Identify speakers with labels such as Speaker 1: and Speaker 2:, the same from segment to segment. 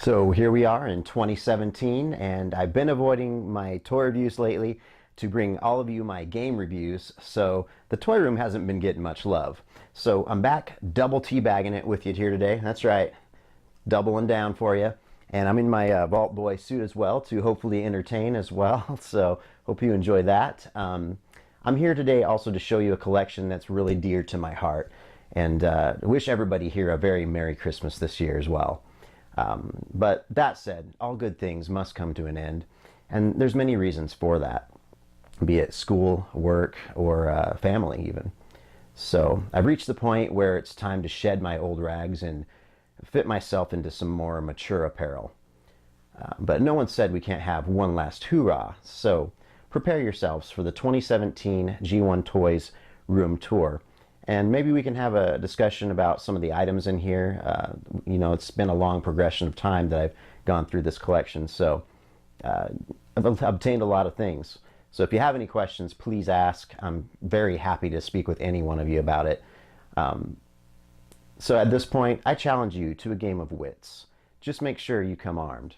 Speaker 1: So here we are in 2017, and I've been avoiding my toy reviews lately to bring all of you my game reviews, so the toy room hasn't been getting much love. So I'm back double teabagging it with you here today. That's right, doubling down for you. And I'm in my Vault Boy suit as well to hopefully entertain as well, so hope you enjoy that. I'm here today also to show you a collection that's really dear to my heart, and wish everybody here a very Merry Christmas this year as well. But that said, all good things must come to an end, and there's many reasons for that, be it school, work, or family even. So I've reached the point where it's time to shed my old rags and fit myself into some more mature apparel. But no one said we can't have one last hoorah, so prepare yourselves for the 2017 G1 Toys Room Tour. And maybe we can have a discussion about some of the items in here. You know, it's been a long progression of time that I've gone through this collection, so I've obtained a lot of things. So if you have any questions, please ask. I'm very happy to speak with any one of you about it. So at this point, I challenge you to a game of wits. Just make sure you come armed.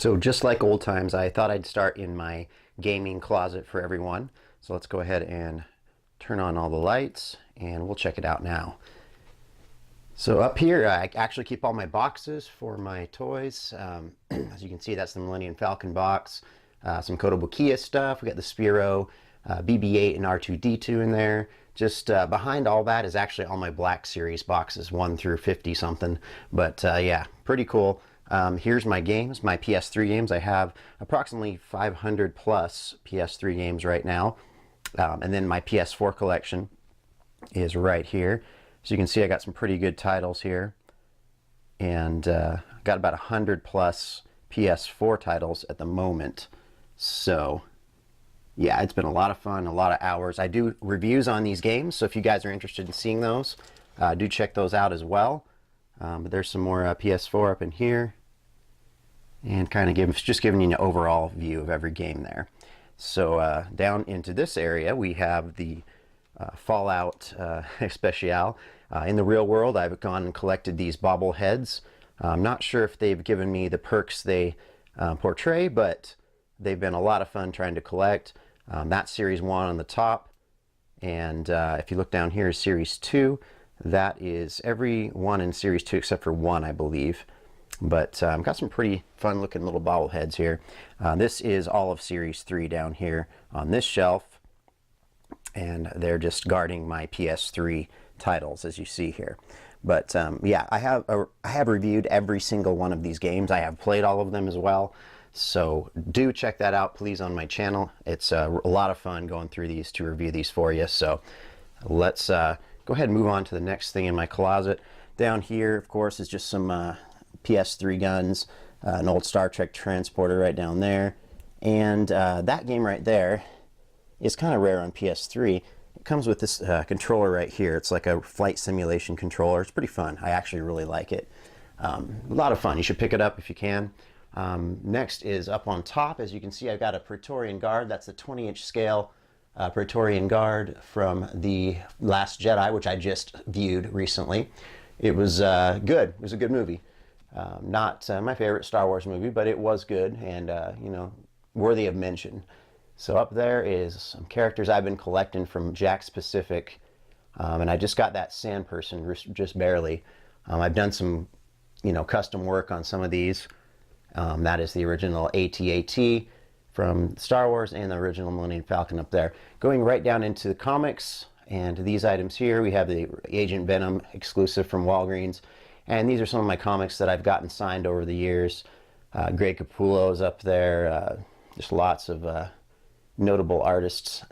Speaker 1: So just like old times, I thought I'd start in my gaming closet for everyone. So let's go ahead and turn on all the lights and we'll check it out now. So up here, I actually keep all my boxes for my toys. As you can see, that's the Millennium Falcon box. Some Kotobukiya stuff. We got the Spiro, BB-8 and R2-D2 in there. Just behind all that is actually all my Black Series boxes, 1 through 50 something. But yeah, pretty cool. Here's my games, my PS3 games. I have approximately 500 plus PS3 games right now. And then my PS4 collection is right here. So you can see I got some pretty good titles here. And got about 100 plus PS4 titles at the moment. So yeah, it's been a lot of fun, a lot of hours. I do reviews on these games, so if you guys are interested in seeing those, do check those out as well. But there's some more PS4 up in here. And kind of just giving you an overall view of every game there. So down into this area, we have the Fallout Especial. In the real world, I've gone and collected these bobbleheads. I'm not sure if they've given me the perks they portray, but they've been a lot of fun trying to collect. That's Series 1 on the top. And if you look down here is Series 2. That is every one in Series 2 except for one, I believe. But I've got some pretty fun looking little bobbleheads here. This is all of Series 3 down here on this shelf. And they're just guarding my PS3 titles, as you see here. But yeah, I have reviewed every single one of these games. I have played all of them as well. So do check that out, please, on my channel. It's a lot of fun going through these to review these for you. So let's go ahead and move on to the next thing in my closet. Down here, of course, is just some PS3 guns, an old Star Trek transporter right down there. And that game right there is kind of rare on PS3. It comes with this controller right here. It's like a flight simulation controller. It's pretty fun. I actually really like it. A lot of fun. You should pick it up if you can. Next is up on top. As you can see, I've got a Praetorian Guard. That's the 20-inch scale Praetorian Guard from The Last Jedi, which I just viewed recently. It was good. It was a good movie. Not my favorite Star Wars movie, but it was good and, you know, worthy of mention. So up there is some characters I've been collecting from Jack's Pacific, and I just got that Sand Person just barely. I've done some, you know, custom work on some of these. That is the original AT-AT from Star Wars and the original Millennium Falcon up there. Going right down into the comics, and these items here, we have the Agent Venom exclusive from Walgreens. And these are some of my comics that I've gotten signed over the years. Greg Capullo's up there. Just lots of notable artists'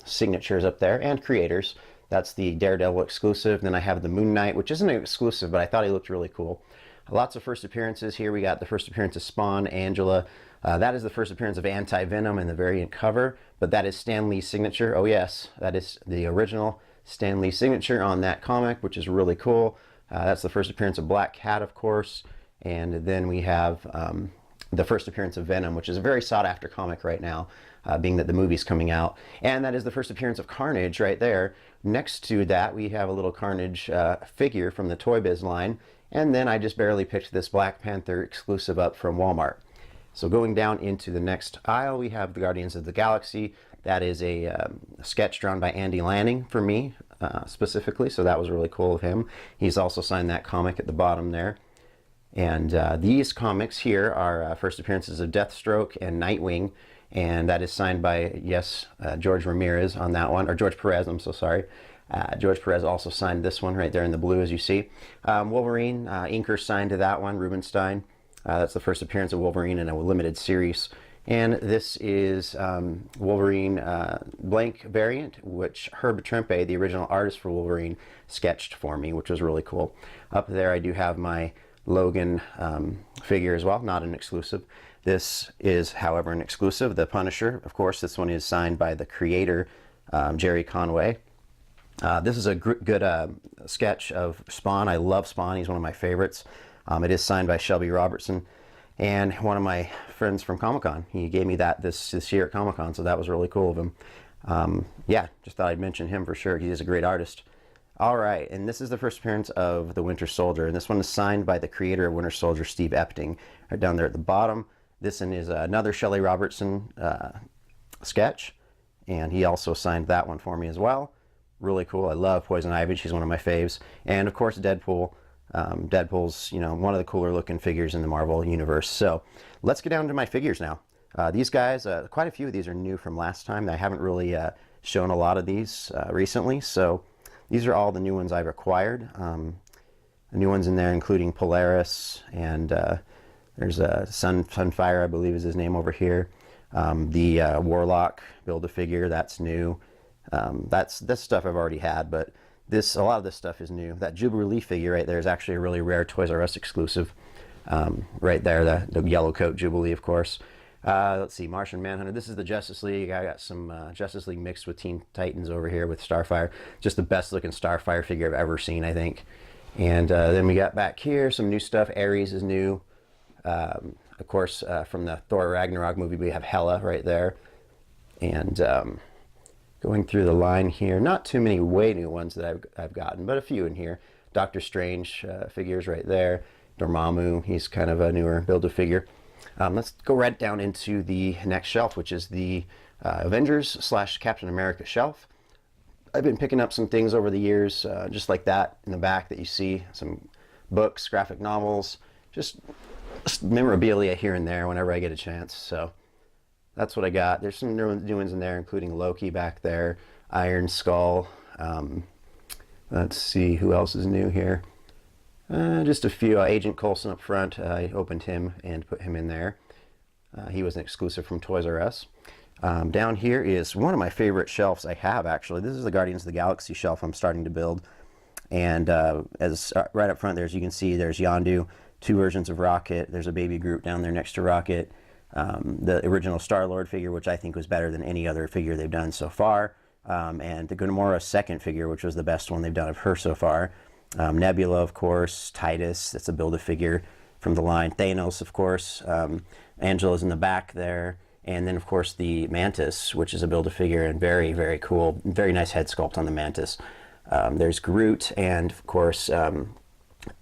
Speaker 1: signatures up there, and creators. That's the Daredevil exclusive. Then I have the Moon Knight, which isn't an exclusive, but I thought he looked really cool. Lots of first appearances here. We got the first appearance of Spawn, Angela. That is the first appearance of Anti-Venom in the variant cover, but that is Stan Lee's signature. Oh yes, that is the original Stan Lee signature on that comic, which is really cool. That's the first appearance of Black Cat, of course. And then we have the first appearance of Venom, which is a very sought-after comic right now, being that the movie's coming out. And that is the first appearance of Carnage right there. Next to that, we have a little Carnage figure from the Toy Biz line. And then I just barely picked this Black Panther exclusive up from Walmart. So going down into the next aisle, we have the Guardians of the Galaxy. That is a sketch drawn by Andy Lanning for me, specifically, so that was really cool of him. He's also signed that comic at the bottom there. And these comics here are first appearances of Deathstroke and Nightwing, and that is signed by, yes, George Ramirez on that one, or George Perez, I'm so sorry. George Perez also signed this one right there in the blue, as you see. Wolverine, inker signed to that one, Rubenstein. That's the first appearance of Wolverine in a limited series. And this is Wolverine blank variant, which Herb Trimpe, the original artist for Wolverine, sketched for me, which was really cool. Up there I do have my Logan figure as well, not an exclusive. This is, however, an exclusive. The Punisher, of course, this one is signed by the creator, Jerry Conway. This is a good sketch of Spawn. I love Spawn. He's one of my favorites. It is signed by Shelby Robertson. And one of my friends from Comic-Con, he gave me that this year at Comic-Con, so that was really cool of him. Yeah, just thought I'd mention him for sure. He is a great artist. All right, and this is the first appearance of the Winter Soldier, and this one is signed by the creator of Winter Soldier, Steve Epting, right down there at the bottom. This one is another Shelley Robertson sketch, and he also signed that one for me as well. Really cool. I love Poison Ivy. She's one of my faves. And of course, Deadpool. Deadpool's, one of the cooler looking figures in the Marvel universe. So let's get down to my figures now. These guys, quite a few of these are new from last time. I haven't really shown a lot of these recently. So these are all the new ones I've acquired. The new ones in there including Polaris, and there's a Sunfire, I believe is his name over here. The Warlock Build-A-Figure, that's new. This stuff I've already had, but a lot of this stuff is new. That Jubilee figure right there is actually a really rare Toys R Us exclusive. Right there, the yellow coat Jubilee, of course. Let's see, Martian Manhunter. This is the Justice League. I got some Justice League mixed with Teen Titans over here with Starfire. Just the best looking Starfire figure I've ever seen, I think. And then we got back here some new stuff. Ares is new. Of course, from the Thor Ragnarok movie, we have Hela right there. And going through the line here, not too many way new ones that I've gotten, but a few in here. Doctor Strange figures right there. Dormammu, he's kind of a newer Build-A-Figure. Let's go right down into the next shelf, which is the Avengers / Captain America shelf. I've been picking up some things over the years, just like that in the back that you see. Some books, graphic novels, just memorabilia here and there whenever I get a chance. So that's what I got. There's some new ones in there, including Loki back there, Iron Skull. Let's see who else is new here. Just a few. Agent Coulson up front. I opened him and put him in there. He was an exclusive from Toys R Us. Down here is one of my favorite shelves I have, actually. This is the Guardians of the Galaxy shelf I'm starting to build. And right up front there, as you can see, there's Yondu, two versions of Rocket. There's a baby Groot down there next to Rocket. The original Star-Lord figure, which I think was better than any other figure they've done so far. And the Gamora second figure, which was the best one they've done of her so far. Nebula, of course. Titus, that's a Build-A-Figure from the line. Thanos, of course. Angela's in the back there. And then, of course, the Mantis, which is a Build-A-Figure and very, very cool. Very nice head sculpt on the Mantis. There's Groot and, of course,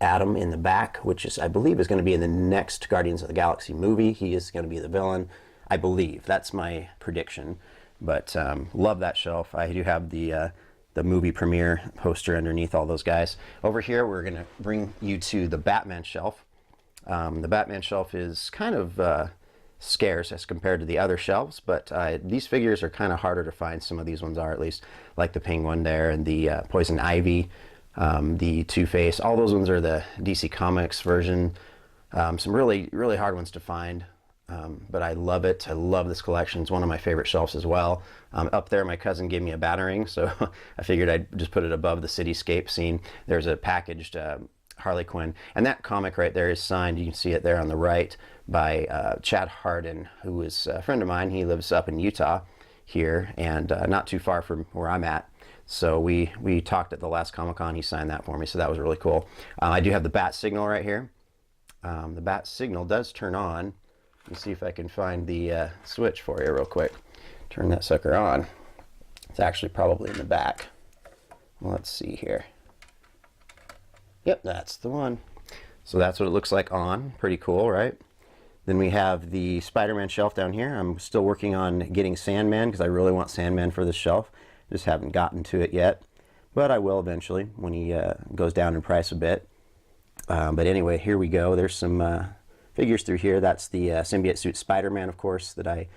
Speaker 1: Adam in the back, which is, I believe, is going to be in the next Guardians of the Galaxy movie. He is going to be the villain, I believe. That's my prediction. But love that shelf. I do have the movie premiere poster underneath all those guys. Over here, we're going to bring you to the Batman shelf. The Batman shelf is kind of scarce as compared to the other shelves, but these figures are kind of harder to find. Some of these ones are, at least, like the Penguin there and the Poison Ivy, the Two-Face. All those ones are the DC Comics version. Some really, really hard ones to find, but I love it. I love this collection. It's one of my favorite shelves as well. Up there, my cousin gave me a Batarang, so I figured I'd just put it above the cityscape scene. There's a packaged Harley Quinn, and that comic right there is signed. You can see it there on the right by Chad Hardin, who is a friend of mine. He lives up in Utah here, and not too far from where I'm at. So we talked at the last Comic-Con. He signed that for me, so that was really cool. I do have the bat signal right here. The bat signal does turn on. Let me see if I can find the switch for you real quick. Turn that sucker on. It's actually probably in the back. Let's see here. Yep, that's the one. So that's what it looks like on. Pretty cool, right? Then we have the Spider-Man shelf down here. I'm still working on getting Sandman because I really want Sandman for this shelf. Just haven't gotten to it yet, but I will eventually when he goes down in price a bit. But anyway, here we go. There's some figures through here. That's the symbiote suit Spider-Man, of course, that I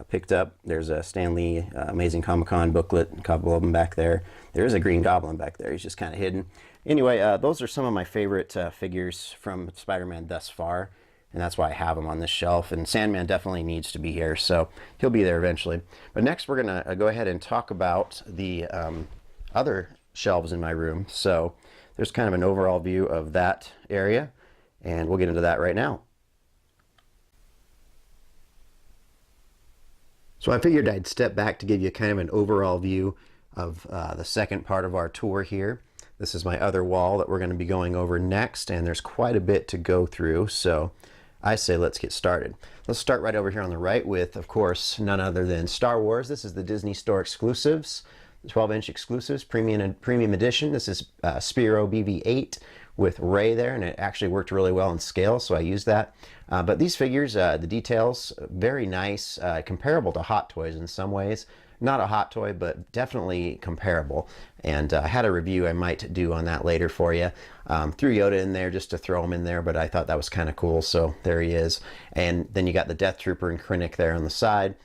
Speaker 1: picked up. There's a Stan Lee Amazing Comic-Con booklet, a couple of them back there. There is a Green Goblin back there. He's just kind of hidden. Anyway, those are some of my favorite figures from Spider-Man thus far, and that's why I have them on this shelf. And Sandman definitely needs to be here, so he'll be there eventually. But next we're going to go ahead and talk about the other shelves in my room. So there's kind of an overall view of that area, and we'll get into that right now. So I figured I'd step back to give you kind of an overall view of the second part of our tour here. This is my other wall that we're going to be going over next, and there's quite a bit to go through, so I say let's get started. Let's start right over here on the right with, of course, none other than Star Wars. This is the Disney Store exclusives, 12-inch exclusives, premium edition. This is Spiro BB-8 with Ray there, and it actually worked really well in scale, so I used that. But these figures, the details, very nice, comparable to Hot Toys in some ways. Not a hot toy, but definitely comparable. And I had a review I might do on that later for you. Threw Yoda in there just to throw him in there, but I thought that was kind of cool, so there he is. And then you got the Death Trooper and Krennic there on the side.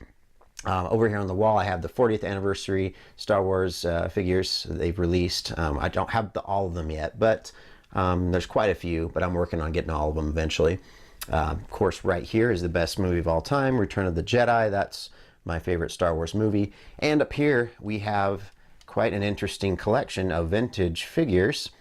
Speaker 1: Over here on the wall, I have the 40th anniversary Star Wars figures they've released. I don't have all of them yet, but there's quite a few, but I'm working on getting all of them eventually. Of course, right here is the best movie of all time, Return of the Jedi. That's my favorite Star Wars movie. And up here we have quite an interesting collection of vintage figures.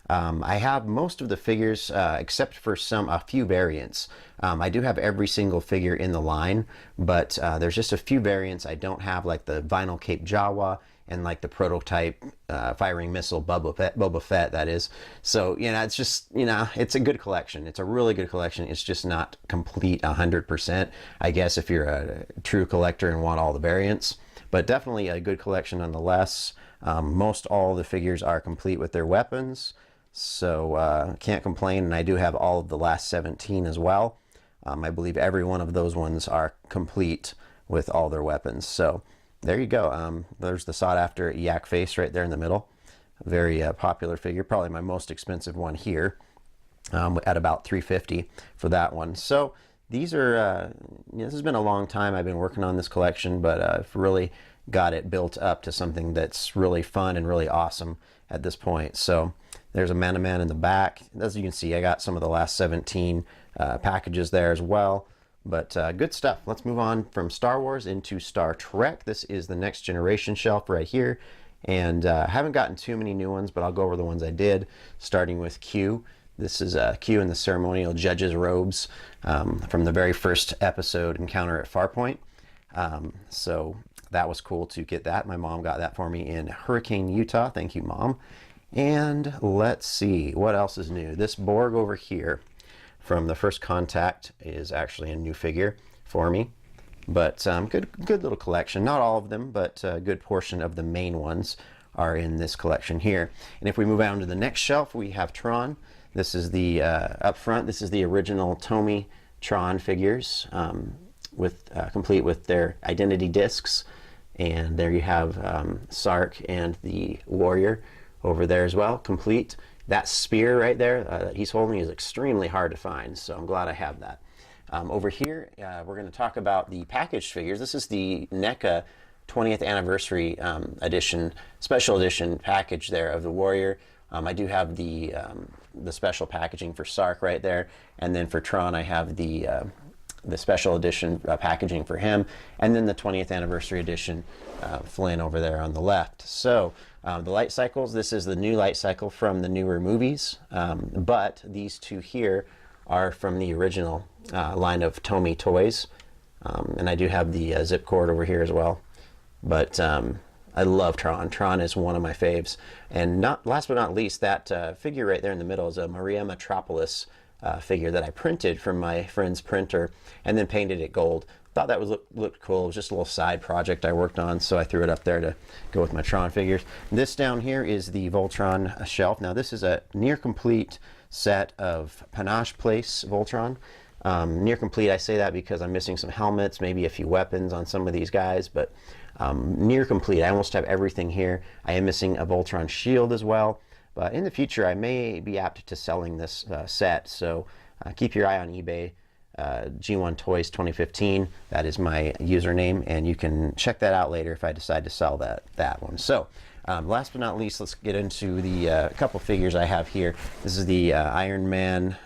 Speaker 1: I have most of the figures except for a few variants. I do have every single figure in the line, but there's just a few variants I don't have, like the vinyl cape Jawa and like the prototype firing missile Boba Fett, that is. So, you know, it's just, you know, it's a good collection. It's a really good collection. It's just not complete 100%, I guess, if you're a true collector and want all the variants. But definitely a good collection nonetheless. Most all the figures are complete with their weapons, so can't complain. And I do have all of the last 17 as well. I believe every one of those ones are complete with all their weapons. So there you go. There's the sought-after yak face right there in the middle. A very popular figure, probably my most expensive one here, at about $350 for that one. So these are, you know, this has been a long time I've been working on this collection, but I've really got it built up to something that's really fun and really awesome at this point. So there's a Man-to-Man in the back. As you can see, I got some of the last 17 packages there as well. But good stuff. Let's move on from Star Wars into Star Trek. This is the Next Generation shelf right here. And I haven't gotten too many new ones, but I'll go over the ones I did, starting with Q. This is Q in the ceremonial judge's robes from the very first episode, Encounter at Farpoint. So that was cool to get that. My mom got that for me in Hurricane, Utah. Thank you, Mom. And let's see, what else is new? This Borg over here from the First Contact is actually a new figure for me. But good little collection. Not all of them, but a good portion of the main ones are in this collection here. And if we move on to the next shelf, we have Tron. This is the, up front, this is the original Tomy Tron figures, complete with their identity discs. And there you have Sark and the Warrior over there as well, complete. That spear right there that he's holding is extremely hard to find, so I'm glad I have that. Over here, we're going to talk about the packaged figures. This is the NECA 20th anniversary edition, special edition package there of the Warrior. I do have the special packaging for Sark right there, and then for Tron I have the special edition packaging for him, and then the 20th anniversary edition Flynn over there on the left. So the light cycles, this is the new light cycle from the newer movies, but these two here are from the original line of Tomy toys, and I do have the zip cord over here as well. But I love Tron. Tron is one of my faves. And last but not least, that figure right there in the middle is a Maria Metropolis figure that I printed from my friend's printer and then painted it gold. Thought that looked cool. It was just a little side project I worked on, so I threw it up there to go with my Tron figures. This down here is the Voltron shelf. Now this is a near complete set of Panache Place Voltron. Near complete, I say that because I'm missing some helmets, maybe a few weapons on some of these guys, but near complete. I almost have everything here. I am missing a Voltron shield as well, but in the future I may be apt to selling this set, so keep your eye on eBay. G1 Toys 2015, that is my username, and you can check that out later if I decide to sell that one. So last but not least, let's get into the couple figures I have here. This is the Iron Man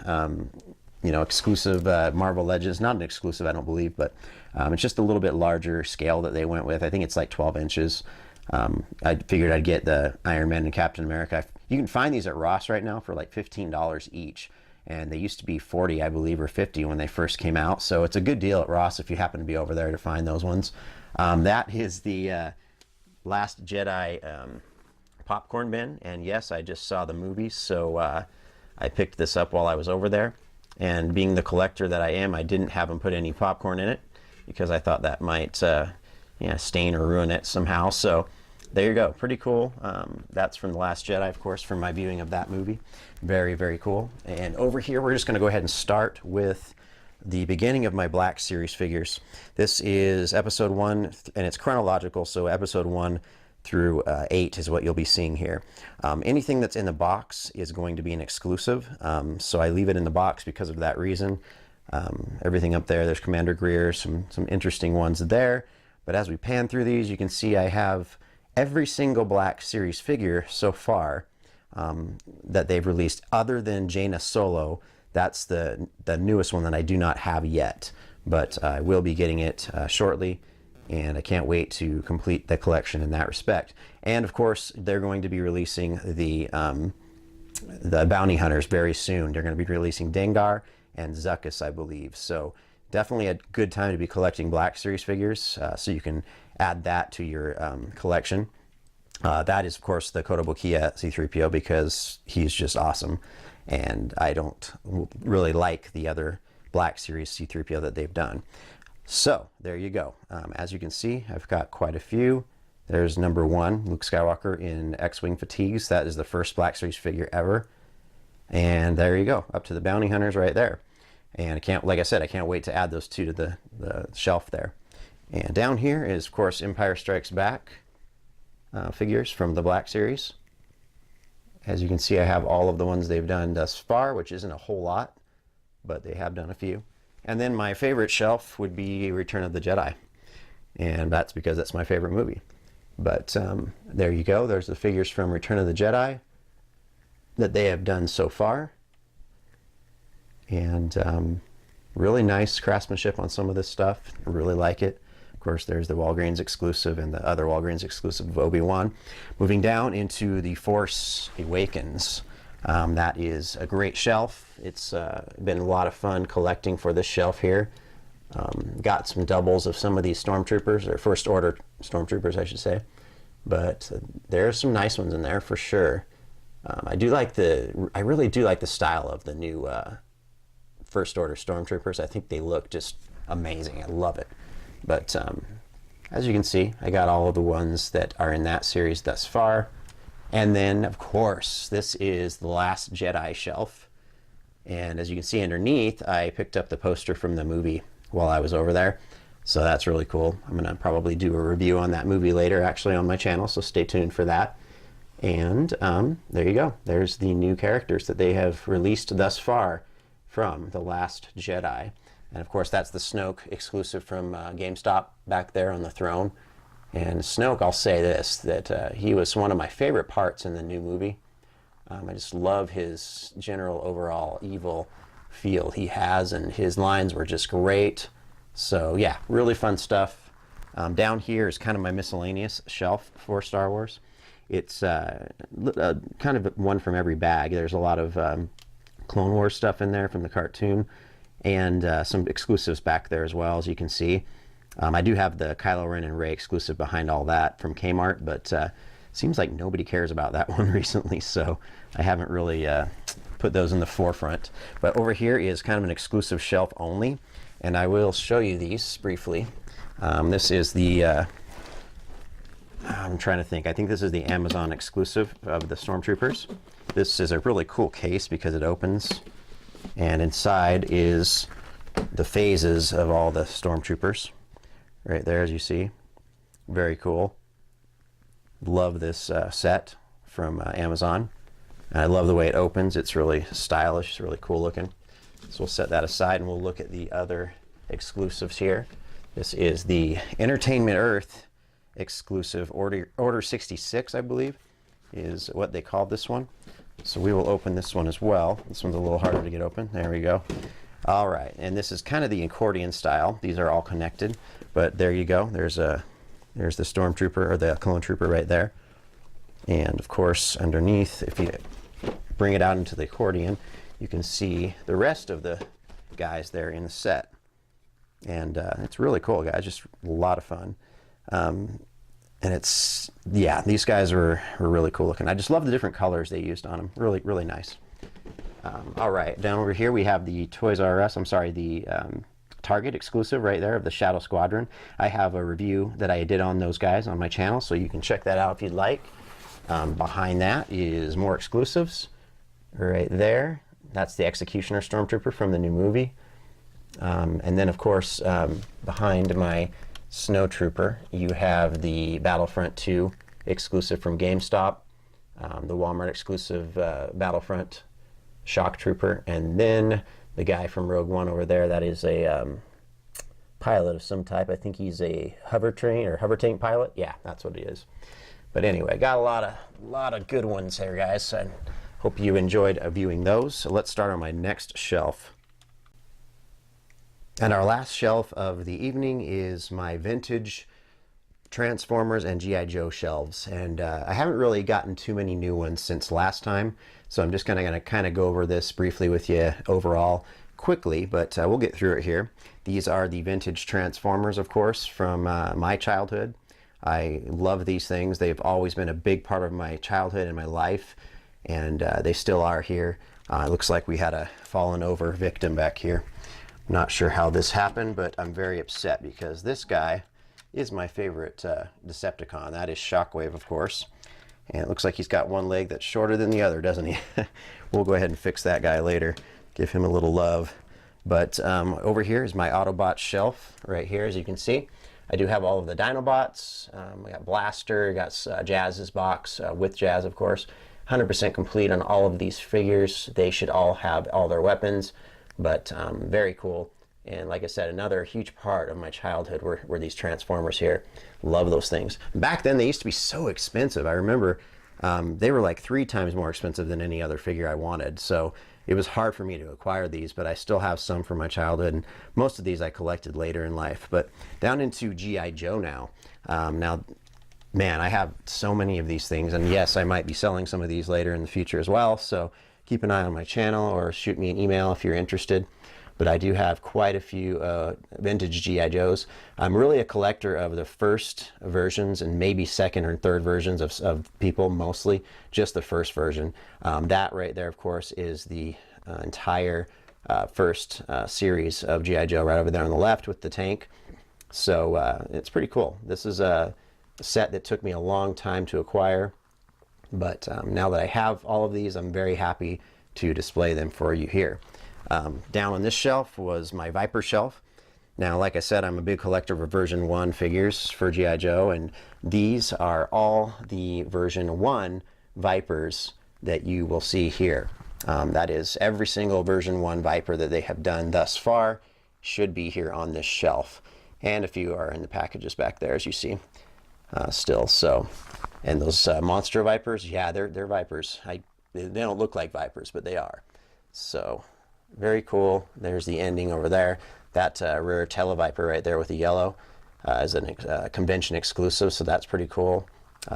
Speaker 1: exclusive Marvel Legends. Not an exclusive, I don't believe, but it's just a little bit larger scale that they went with. I think it's like 12 inches. I figured I'd get the Iron Man and Captain America. You can find these at Ross right now for like $15 each. And they used to be 40, I believe, or 50 when they first came out. So it's a good deal at Ross if you happen to be over there to find those ones. That is the Last Jedi popcorn bin. And yes, I just saw the movie, so I picked this up while I was over there. And being the collector that I am, I didn't have them put any popcorn in it because I thought that might stain or ruin it somehow. So there you go. Pretty cool. That's from The Last Jedi, of course, from my viewing of that movie. Very, very cool. And over here, we're just going to go ahead and start with the beginning of my Black Series figures. This is episode 1, and it's chronological, so episode 1 through 8 is what you'll be seeing here. Anything that's in the box is going to be an exclusive, so I leave it in the box because of that reason. Everything up there's Commander Greer, some interesting ones there. But as we pan through these, you can see I have every single Black Series figure so far that they've released, other than Jaina Solo. That's the newest one that I do not have yet, but I will be getting it shortly, and I can't wait to complete the collection in that respect. And of course, they're going to be releasing the bounty hunters very soon. They're going to be releasing Dengar and Zuckuss, I believe. So definitely a good time to be collecting Black Series figures, so you can add that to your collection. That is, of course, the Kotobukiya C-3PO, because he's just awesome, and I don't really like the other Black Series C-3PO that they've done. So there you go. As you can see, I've got quite a few. There's number 1, Luke Skywalker in X-Wing fatigues. That is the first Black Series figure ever. And there you go, up to the bounty hunters right there. And I can't, like I said, I can't wait to add those two to the shelf there. And down here is, of course, Empire Strikes Back figures from the Black Series. As you can see, I have all of the ones they've done thus far, which isn't a whole lot, but they have done a few. And then my favorite shelf would be Return of the Jedi, and that's because that's my favorite movie. But there you go. There's the figures from Return of the Jedi that they have done so far. And really nice craftsmanship on some of this stuff. I really like it. Of course, there's the Walgreens exclusive and the other Walgreens exclusive of Obi-Wan. Moving down into the Force Awakens. That is a great shelf. It's been a lot of fun collecting for this shelf here. Got some doubles of some of these stormtroopers, or First Order stormtroopers, I should say. But there are some nice ones in there for sure. I really do like the style of the new First Order stormtroopers. I think they look just amazing. I love it. But as you can see, I got all of the ones that are in that series thus far. And then, of course, this is the Last Jedi shelf. And as you can see underneath, I picked up the poster from the movie while I was over there. So that's really cool. I'm going to probably do a review on that movie later, actually, on my channel. So stay tuned for that. And there you go. There's the new characters that they have released thus far from The Last Jedi. And of course, that's the Snoke exclusive from GameStop back there on the throne. And Snoke, I'll say this, that he was one of my favorite parts in the new movie. I just love his general overall evil feel he has, and his lines were just great. So yeah, really fun stuff. Down here is kind of my miscellaneous shelf for Star Wars. It's kind of one from every bag. There's a lot of Clone Wars stuff in there from the cartoon, and some exclusives back there as well, as you can see. I do have the Kylo Ren and Rey exclusive behind all that from Kmart, but seems like nobody cares about that one recently, so I haven't really put those in the forefront. But over here is kind of an exclusive shelf only, and I will show you these briefly. This is the, I'm trying to think, I think this is the Amazon exclusive of the Stormtroopers. This is a really cool case because it opens, and inside is the phases of all the Stormtroopers. Right there, as you see. Very cool. Love this set from Amazon. And I love the way it opens. It's really stylish. It's really cool looking. So we'll set that aside and we'll look at the other exclusives here. This is the Entertainment Earth exclusive. Order 66, I believe, is what they called this one. So we will open this one as well. This one's a little harder to get open. There we go. All right, and this is kind of the accordion style. These are all connected, but there you go. There's the Stormtrooper, or the Clone Trooper right there. And of course, underneath, if you bring it out into the accordion, you can see the rest of the guys there in the set. And it's really cool, guys. Just a lot of fun. And it's, yeah, these guys were really cool looking. I just love the different colors they used on them. Really, really nice. All right, down over here we have the Toys R Us, I'm sorry, the Target exclusive right there of the Shadow Squadron. I have a review that I did on those guys on my channel, so you can check that out if you'd like. Behind that is more exclusives right there. That's the Executioner Stormtrooper from the new movie. And then, of course, behind my Snowtrooper, you have the Battlefront 2 exclusive from GameStop, the Walmart exclusive Battlefront Shock Trooper, and then the guy from Rogue One over there, that is a pilot of some type. I think he's a hover tank pilot. Yeah, that's what he is. But anyway, got a lot of good ones here, guys. I hope you enjoyed viewing those. So let's start on my next shelf. And our last shelf of the evening is my vintage Transformers and G.I. Joe shelves. And I haven't really gotten too many new ones since last time, so I'm just going to kind of go over this briefly with you overall quickly, but we'll get through it here. These are the vintage Transformers, of course, from my childhood. I love these things. They've always been a big part of my childhood and my life, and they still are here. It looks like we had a fallen over victim back here. Not sure how this happened, but I'm very upset because this guy is my favorite Decepticon. That is Shockwave, of course. And it looks like he's got one leg that's shorter than the other, doesn't he? We'll go ahead and fix that guy later. Give him a little love. But over here is my Autobot shelf right here, as you can see. I do have all of the Dinobots. We got Blaster, got Jazz's box with Jazz, of course. 100% complete on all of these figures. They should all have all their weapons, but very cool. And like I said, another huge part of my childhood were these Transformers here. Love those things. Back then, they used to be so expensive. I remember they were like 3 times more expensive than any other figure I wanted. So it was hard for me to acquire these, but I still have some from my childhood. And most of these I collected later in life. But down into G.I. Joe now. Now, man, I have so many of these things. And yes, I might be selling some of these later in the future as well. So keep an eye on my channel or shoot me an email if you're interested. But I do have quite a few vintage G.I. Joes. I'm really a collector of the first versions and maybe second or third versions of people, mostly just the first version. That right there, of course, is the entire first series of G.I. Joe right over there on the left with the tank. So it's pretty cool. This is a set that took me a long time to acquire. But now that I have all of these, I'm very happy to display them for you here. Down on this shelf was my Viper shelf. Now, like I said, I'm a big collector of version 1 figures for G.I. Joe, and these are all the version 1 Vipers that you will see here. That is every single version 1 Viper that they have done thus far should be here on this shelf. And a few are in the packages back there, as you see, still. So, and those monster Vipers, yeah, they're Vipers. They don't look like Vipers, but they are. So very cool. There's the ending over there. That rare Televiper right there with the yellow is a convention exclusive, so that's pretty cool.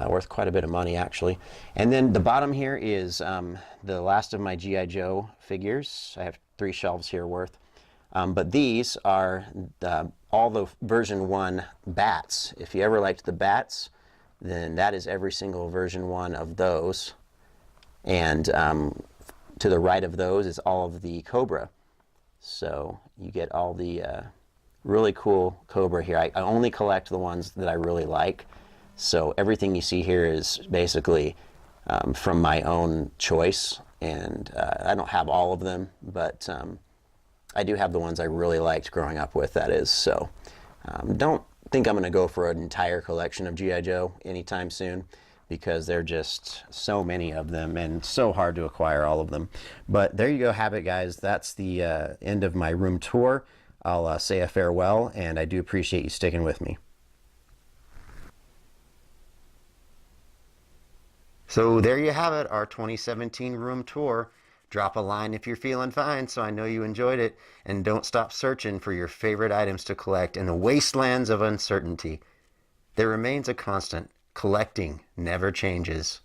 Speaker 1: Worth quite a bit of money, actually. And then the bottom here is the last of my G.I. Joe figures. I have 3 shelves here worth. But these are all the version 1 bats. If you ever liked the bats, then that is every single version 1 of those. And to the right of those is all of the Cobra. So you get all the really cool Cobra here. I only collect the ones that I really like. So everything you see here is basically from my own choice. And I don't have all of them, but I do have the ones I really liked growing up with, that is. So don't think I'm going to go for an entire collection of G.I. Joe anytime soon, because there are just so many of them and so hard to acquire all of them. But there you go, have it, guys. That's the end of my room tour. I'll say a farewell, and I do appreciate you sticking with me. So there you have it, our 2017 room tour. Drop a line if you're feeling fine, so I know you enjoyed it. And don't stop searching for your favorite items to collect in the wastelands of uncertainty. There remains a constant. Collecting never changes.